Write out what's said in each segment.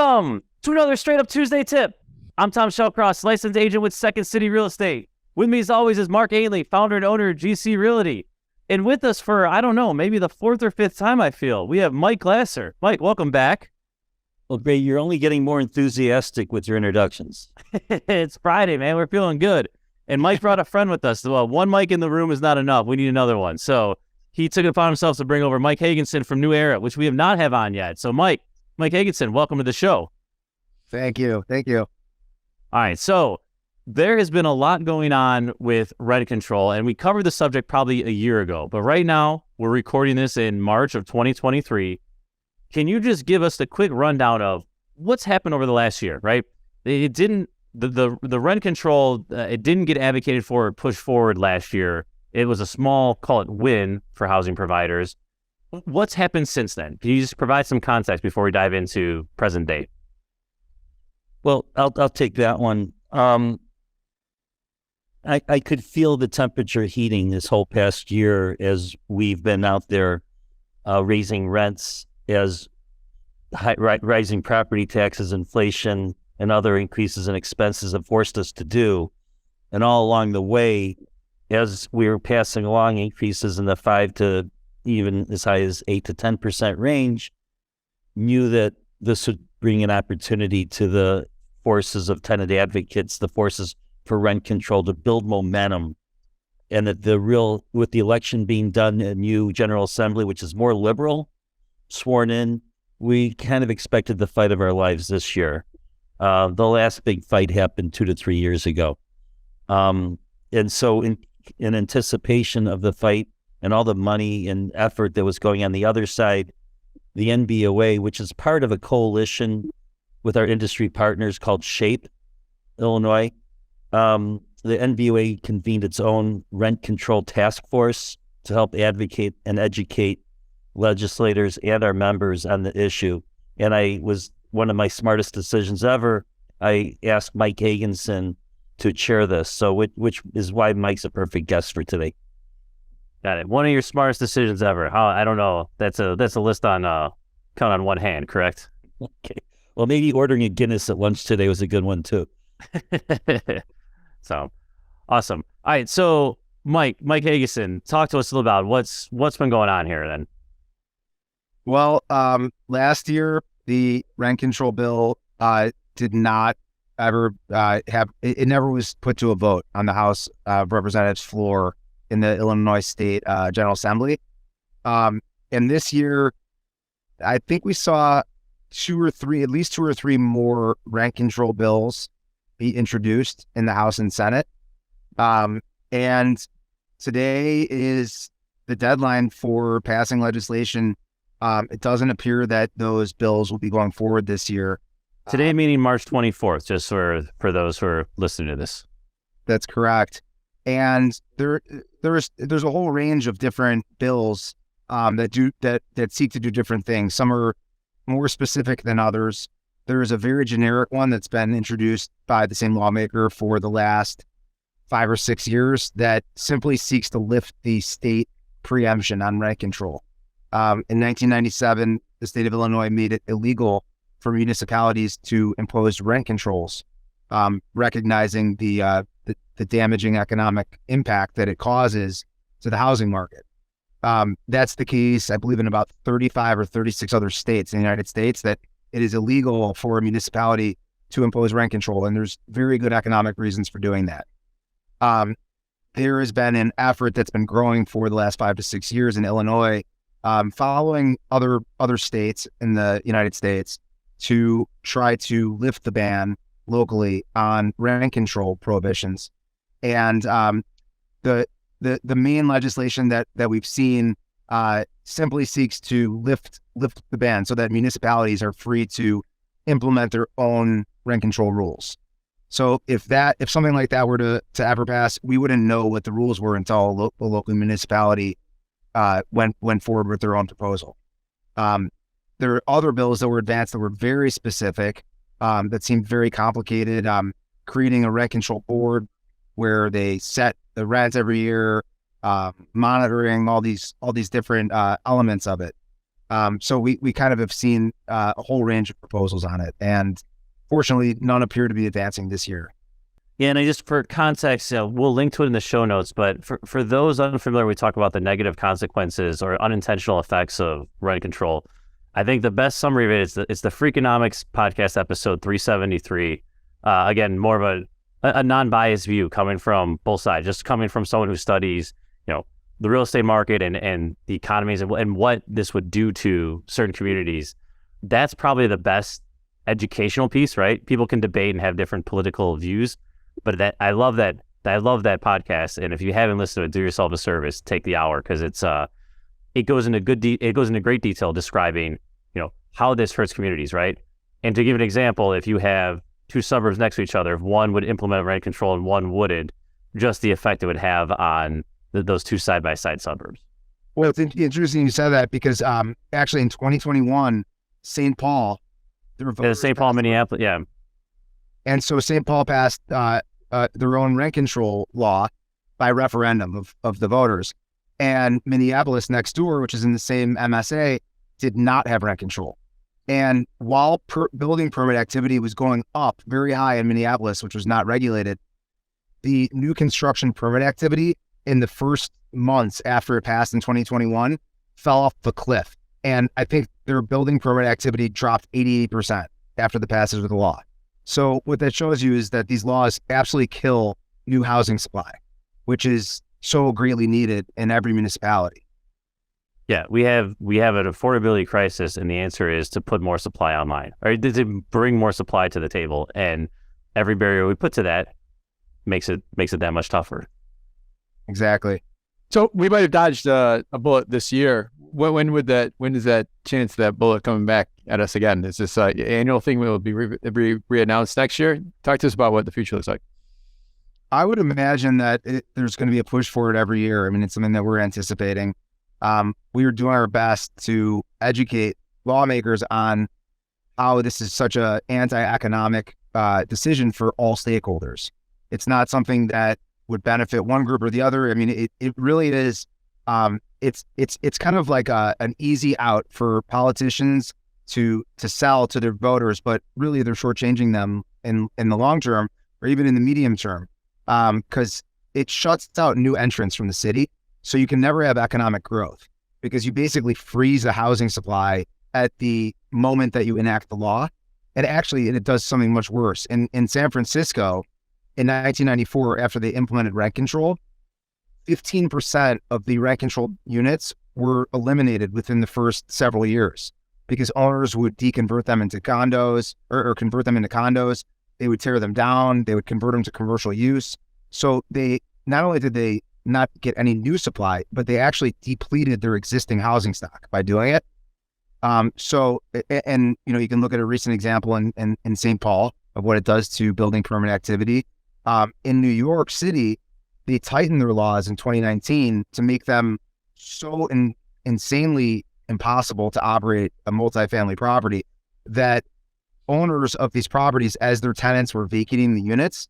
Welcome to another Straight Up Tuesday tip. I'm Tom Shellcross, licensed agent with Second City Real Estate. With me as always is Mark Ainley, founder and owner of GC Realty. And with us for, I don't know, maybe the fourth or fifth time I feel, we have Mike Glasser. Mike, welcome back. Well, great. You're only getting more enthusiastic with your introductions. It's Friday, man. We're feeling good. And Mike brought a friend with us. Well, one Mike in the room is not enough. We need another one. So he took it upon himself to bring over Mike Hagenson from New Era, which we have not have on yet. So Mike Hagenson, welcome to the show. Thank you. All right. So there has been a lot going on with rent control, and we covered the subject probably a year ago. But right now, we're recording this in March of 2023. Can you just give us the quick rundown of what's happened over the last year, right? It didn't, the rent control, it didn't get advocated for or pushed forward last year. It was a small, call it win for housing providers. What's happened since then? Can you just provide some context before we dive into present day? Well, I'll take that one. I could feel the temperature heating this whole past year as we've been out there raising rents, as rising property taxes, inflation, and other increases in expenses have forced us to do. And all along the way, as we were passing along increases in the 5 to even as high as 8 to 10% range, knew that this would bring an opportunity to the forces of tenant advocates, the forces for rent control, to build momentum. And that with the election being done, a new General Assembly, which is more liberal, sworn in, we kind of expected the fight of our lives this year. The last big fight happened 2 to 3 years ago. And so in anticipation of the fight and all the money and effort that was going on the other side, the NBOA, which is part of a coalition with our industry partners called SHAPE, Illinois, the NBOA convened its own rent control task force to help advocate and educate legislators and our members on the issue. And I was one of my smartest decisions ever. I asked Mike Hagenson to chair this, so which is why Mike's a perfect guest for today. Got it. One of your smartest decisions ever. How, I don't know. That's a list on count on one hand, correct? Okay. Well, maybe ordering a Guinness at lunch today was a good one too. So awesome. All right. So Mike Hagenson, talk to us a little about what's been going on here then. Well, last year the rent control bill did not ever it never was put to a vote on the House of Representatives floor in the Illinois State General Assembly. And this year, I think we saw at least two or three more rent control bills be introduced in the House and Senate. And today is the deadline for passing legislation. It doesn't appear that those bills will be going forward this year. Today meaning March 24th, just for those who are listening to this. That's correct. And there's a whole range of different bills that seek to do different things. Some are more specific than others. There is a very generic one that's been introduced by the same lawmaker for the last 5 or 6 years that simply seeks to lift the state preemption on rent control. In 1997, the state of Illinois made it illegal for municipalities to impose rent controls, recognizing the damaging economic impact that it causes to the housing market. That's the case, I believe, in about 35 or 36 other states in the United States, that it is illegal for a municipality to impose rent control, and there's very good economic reasons for doing that. There has been an effort that's been growing for the last 5 to 6 years in Illinois, following other states in the United States, to try to lift the ban locally on rent control prohibitions. And the main legislation that we've seen simply seeks to lift the ban so that municipalities are free to implement their own rent control rules. So if something like that were to ever pass, we wouldn't know what the rules were until a local municipality went forward with their own proposal. There are other bills that were advanced that were very specific, that seemed very complicated, creating a rent control board where they set the rents every year, monitoring all these different elements of it. So we kind of have seen a whole range of proposals on it, and fortunately, none appear to be advancing this year. Yeah, and just for context, we'll link to it in the show notes, but for those unfamiliar, we talk about the negative consequences or unintentional effects of rent control. I think the best summary of it is it's the Freakonomics podcast episode 373. Again, more of a non-biased view coming from both sides, just coming from someone who studies, the real estate market and the economies and what this would do to certain communities. That's probably the best educational piece, right? People can debate and have different political views, but I love that podcast. And if you haven't listened to it, do yourself a service, take the hour, because it goes into great detail describing, how this hurts communities, right? And to give an example, if you have two suburbs next to each other, if one would implement rent control and one wouldn't, just the effect it would have on those two side-by-side suburbs. Well, it's interesting you said that because actually in 2021, St. Paul, St. Paul, Minneapolis, yeah. And so St. Paul passed their own rent control law by referendum of the voters. And Minneapolis next door, which is in the same MSA, did not have rent control. And while building permit activity was going up very high in Minneapolis, which was not regulated, the new construction permit activity in the first months after it passed in 2021 fell off the cliff. And I think their building permit activity dropped 80% after the passage of the law. So what that shows you is that these laws absolutely kill new housing supply, which is so greatly needed in every municipality. Yeah, we have an affordability crisis, and the answer is to put more supply online, or to bring more supply to the table. And every barrier we put to that makes it that much tougher. Exactly. So we might have dodged a bullet this year. When is that chance of that bullet coming back at us again? Is this an annual thing that will be re-announced next year? Talk to us about what the future looks like. I would imagine that there's going to be a push for it every year. I mean, it's something that we're anticipating. We are doing our best to educate lawmakers on how this is such a anti-economic decision for all stakeholders. It's not something that would benefit one group or the other. I mean, it really is. It's kind of like an easy out for politicians to sell to their voters, but really they're shortchanging them in the long term or even in the medium term, because it shuts out new entrants from the city. So you can never have economic growth because you basically freeze the housing supply at the moment that you enact the law. And actually, it does something much worse. In San Francisco, in 1994, after they implemented rent control, 15% of the rent control units were eliminated within the first several years because owners would deconvert them into condos or convert them into condos. They would tear them down. They would convert them to commercial use. So they not only did they not get any new supply, but they actually depleted their existing housing stock by doing it. You can look at a recent example in St. Paul of what it does to building permit activity. In New York City, they tightened their laws in 2019 to make them so insanely impossible to operate a multifamily property that owners of these properties, as their tenants were vacating the units,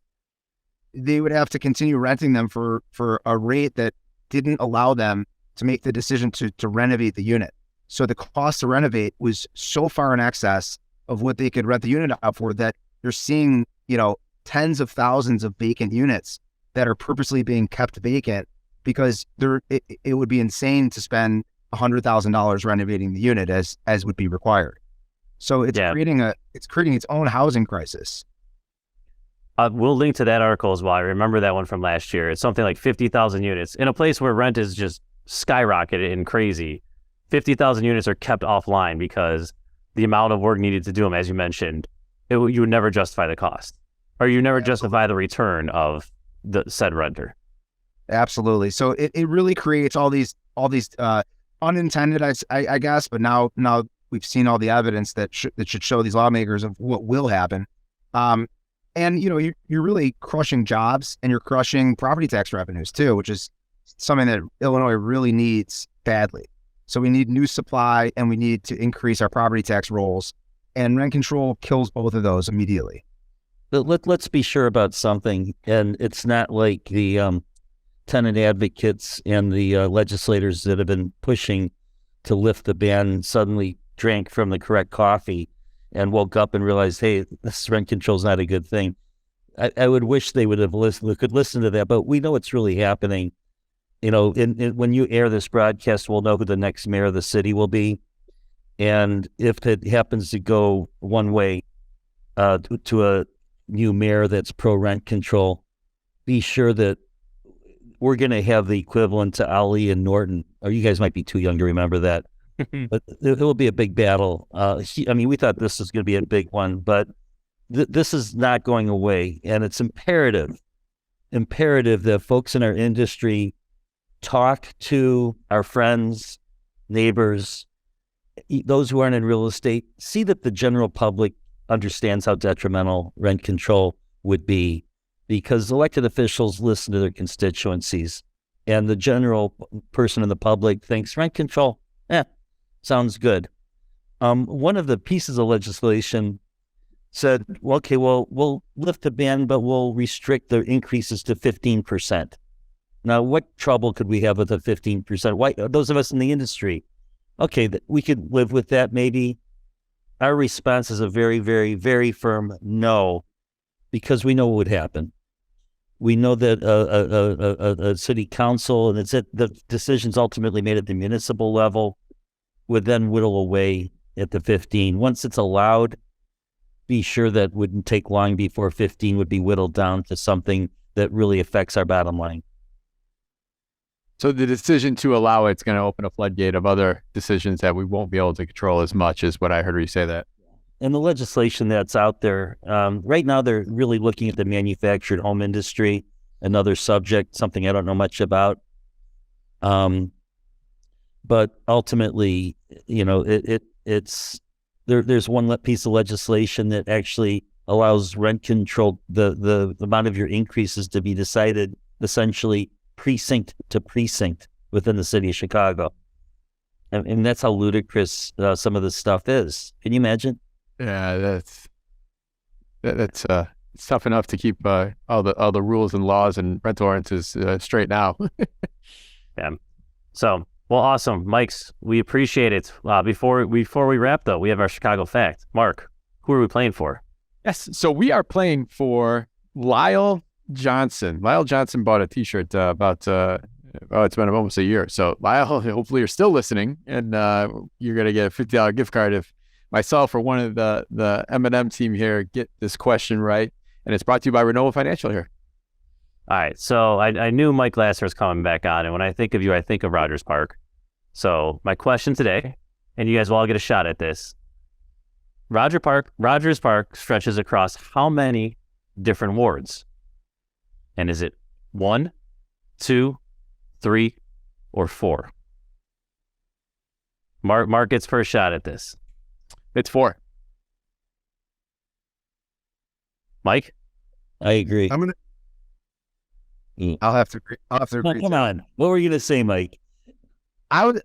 they would have to continue renting them for a rate that didn't allow them to make the decision to renovate the unit. So the cost to renovate was so far in excess of what they could rent the unit out for that you're seeing, tens of thousands of vacant units that are purposely being kept vacant because it would be insane to spend $100,000 renovating the unit as would be required. So it's creating its own housing crisis. We'll link to that article as well. I remember that one from last year. It's something like 50,000 units in a place where rent is just skyrocketed and crazy. 50,000 units are kept offline because the amount of work needed to do them, as you mentioned, you would never justify the cost, or you never justify the return of the said renter. Absolutely. So it really creates all these unintended, I guess, but now we've seen all the evidence that should show these lawmakers of what will happen. And you're really crushing jobs and you're crushing property tax revenues too, which is something that Illinois really needs badly. So we need new supply and we need to increase our property tax rolls, and rent control kills both of those immediately. But let's be sure about something, and it's not like the tenant advocates and the legislators that have been pushing to lift the ban suddenly drank from the correct coffee and woke up and realized, hey, this rent control is not a good thing. I would wish they would have could listen to that, but we know it's really happening. You know, when you air this broadcast, we'll know who the next mayor of the city will be. And if it happens to go one way to a new mayor that's pro-rent control, be sure that we're going to have the equivalent to Ali and Norton. Or you guys might be too young to remember that. But it will be a big battle. We thought this was going to be a big one, but this is not going away. And it's imperative that folks in our industry talk to our friends, neighbors, those who aren't in real estate, see that the general public understands how detrimental rent control would be, because elected officials listen to their constituencies, and the general person in the public thinks rent control, sounds good. One of the pieces of legislation said, well, okay, well, we'll lift the ban, but we'll restrict the increases to 15%. Now, what trouble could we have with the 15%? Why, those of us in the industry, okay, we could live with that maybe. Our response is a very, very, very firm no, because we know what would happen. We know that a city council, and the decisions ultimately made at the municipal level, would then whittle away at the 15. Once it's allowed, be sure that wouldn't take long before 15 would be whittled down to something that really affects our bottom line. So the decision to allow it's going to open a floodgate of other decisions that we won't be able to control as much, is what I heard you say that. And the legislation that's out there, right now they're really looking at the manufactured home industry, another subject, something I don't know much about. But ultimately, you know, there's one piece of legislation that actually allows rent control, the amount of your increases to be decided essentially precinct to precinct within the city of Chicago. And that's how ludicrous some of this stuff is. Can you imagine? Yeah, that's it's tough enough to keep all the rules and laws and rental ordinances straight now. Yeah. So, well, awesome, Mike's. We appreciate it. Before we wrap, though, we have our Chicago fact. Mark, who are we playing for? Yes. So we are playing for Lyle Johnson. Lyle Johnson bought a T-shirt it's been almost a year. So Lyle, hopefully you're still listening, and you're gonna get a $50 gift card if myself or one of the M&M team here get this question right. And it's brought to you by Renova Financial here. All right. So I knew Mike Lasser was coming back on, and when I think of you, I think of Rogers Park. So my question today, and you guys will all get a shot at this. Rogers Park stretches across how many different wards? And is it 1, 2, 3, or 4? Mark gets first shot at this. It's 4. Mike? I agree. I'll have to agree. Come on. What were you going to say, Mike? I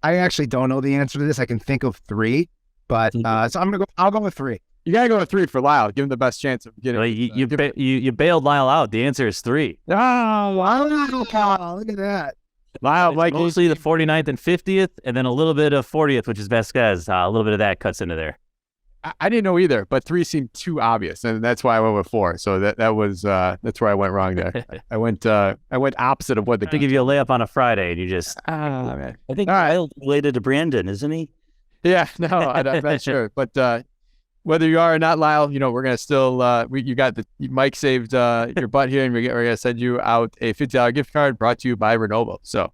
actually don't know the answer to this. I can think of 3, but so I'll go with 3. You gotta go with 3 for Lyle. Give him the best chance of getting. Well, you bailed Lyle out. The answer is 3. Oh, look at that. Lyle, It's Mike, mostly the 49th and 50th, and then a little bit of 40th, which is Vasquez. A little bit of that cuts into there. I didn't know either, but 3 seemed too obvious, and that's why I went with 4. So that was that's where I went wrong there. I went opposite of what the. To give you a layup on a Friday, and you just. Man. I think All right. Kyle's related to Brandon, isn't he? Yeah, no, I'm not sure, but whether you are or not, Lyle, you know we're gonna still. Mike saved your butt here, and we're gonna send you out a $50 gift card brought to you by Renovo. So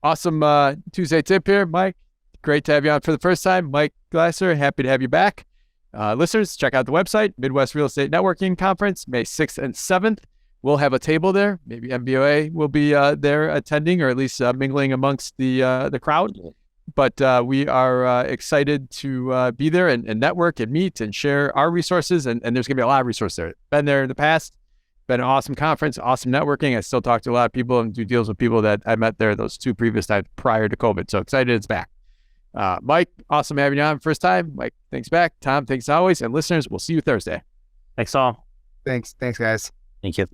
awesome Tuesday tip here, Mike. Great to have you on for the first time, Mike Glasser. Happy to have you back. Listeners, check out the website, Midwest Real Estate Networking Conference, May 6th and 7th. We'll have a table there. Maybe MBOA will be there attending, or at least mingling amongst the crowd. But we are excited to be there and network and meet and share our resources. And there's going to be a lot of resources there. Been there in the past. Been an awesome conference, awesome networking. I still talk to a lot of people and do deals with people that I met there those 2 previous times prior to COVID. So excited it's back. Mike, awesome having you on first time. Mike, thanks back. Tom, thanks always. And listeners, we'll see you Thursday. Thanks all. Thanks, guys. Thank you.